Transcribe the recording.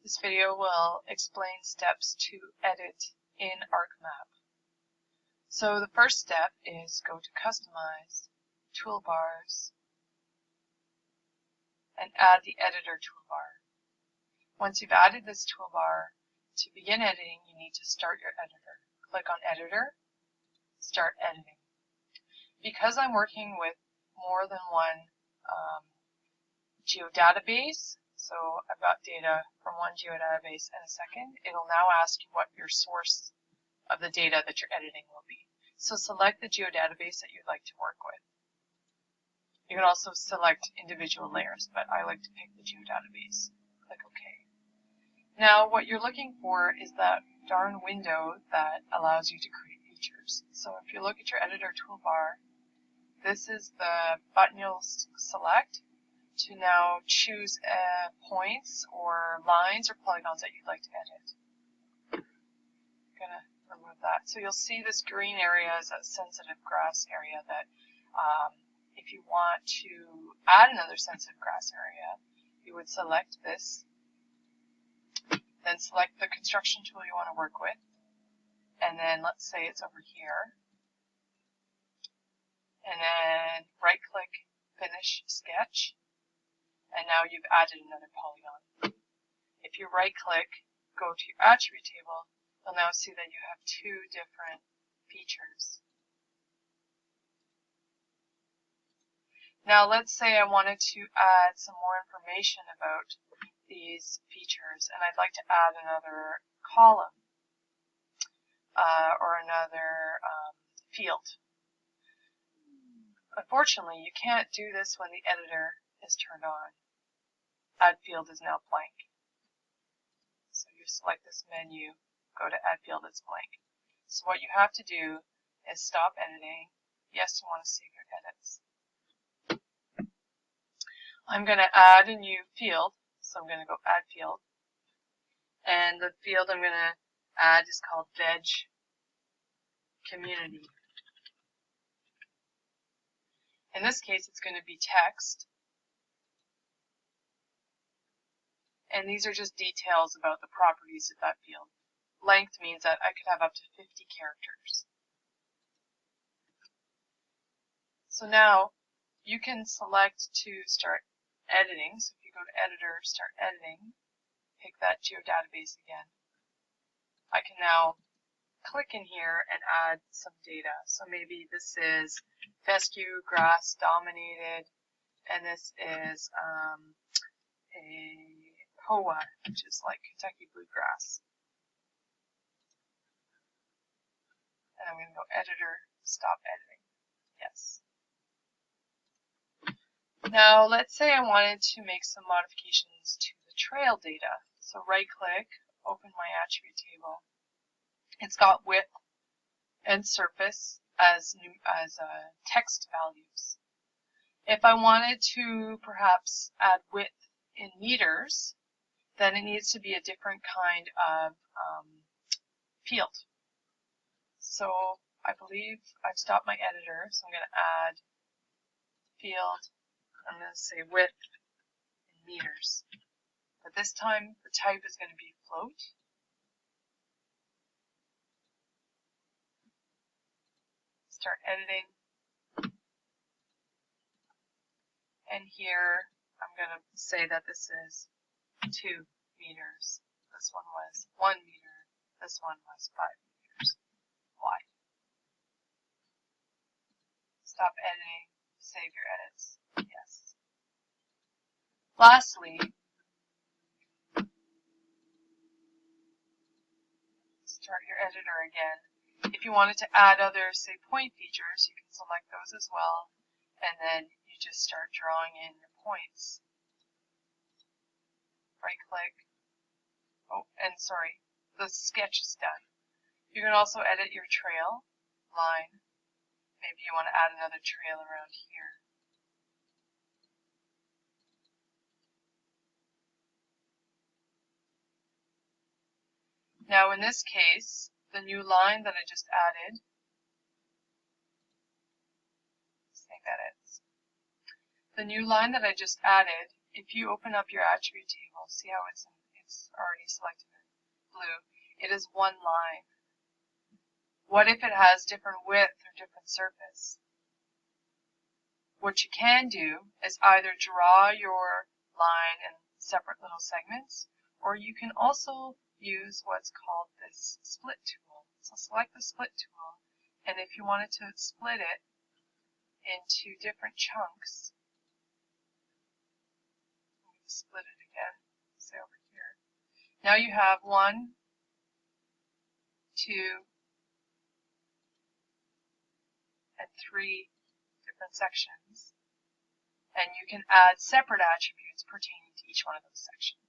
This video will explain steps to edit in ArcMap. So the first step is go to Customize, Toolbars, and add the Editor toolbar. Once you've added this toolbar, to begin editing, you need to start your editor. Click on Editor, Start Editing. Because I'm working with more than one geodatabase, so I've got data from one geodatabase in a second, it'll now ask you what your source of the data that you're editing will be. So select the geodatabase that you'd like to work with. You can also select individual layers, but I like to pick the geodatabase. Click OK. Now what you're looking for is that darn window that allows you to create features. So if you look at your editor toolbar, this is the button you'll select to now choose points or lines or polygons that you'd like to edit. I'm going to remove that. So you'll see this green area is a sensitive grass area that if you want to add another sensitive grass area, you would select this, then select the construction tool you want to work with, and then let's say it's over here, and then right click, finish sketch, and now you've added another polygon. If you right click, go to your attribute table, you'll now see that you have two different features. Now let's say I wanted to add some more information about these features, and I'd like to add another column or another field. Unfortunately, you can't do this when the editor is turned on. Add field is now blank. So you select this menu, go to add field, it's blank. So what you have to do is stop editing. Yes, you want to save your edits. I'm going to add a new field, so I'm going to go add field. And the field I'm going to add is called Veg Community. In this case, it's going to be text. And these are just details about the properties of that field. Length means that I could have up to 50 characters. So now you can select to start editing. So if you go to Editor, Start Editing, pick that geodatabase again. I can now click in here and add some data. So maybe this is fescue grass dominated, and this is a POA, which is like Kentucky bluegrass. And I'm going to go Editor, Stop Editing. Yes. Now let's say I wanted to make some modifications to the trail data. So right click, open my attribute table. It's got width and surface as text values. If I wanted to perhaps add width in meters, then it needs to be a different kind of field. So I believe I've stopped my editor, so I'm going to add field. I'm going to say width in meters. But this time the type is going to be float. Start editing. And here I'm going to say that this is 2 meters. This one was 1 meter. This one was 5 meters wide. Stop editing. Save your edits. Yes. Lastly, start your editor again. If you wanted to add other, say, point features, you can select those as well, and then you just start drawing in your points. Right click. Oh, and sorry, the sketch is done. You can also edit your trail line. Maybe you want to add another trail around here. Now in this case, the new line that I just added, save edits. The new line that I just added, if you open up your attribute table, see how it's it's already selected in blue. It is one line. What if it has different width or different surface? What you can do is either draw your line in separate little segments, or you can also use what's called this split tool. So select the split tool, and if you wanted to split it into different chunks, split it again, say over here. Now you have 1, 2, and 3 different sections, and you can add separate attributes pertaining to each one of those sections.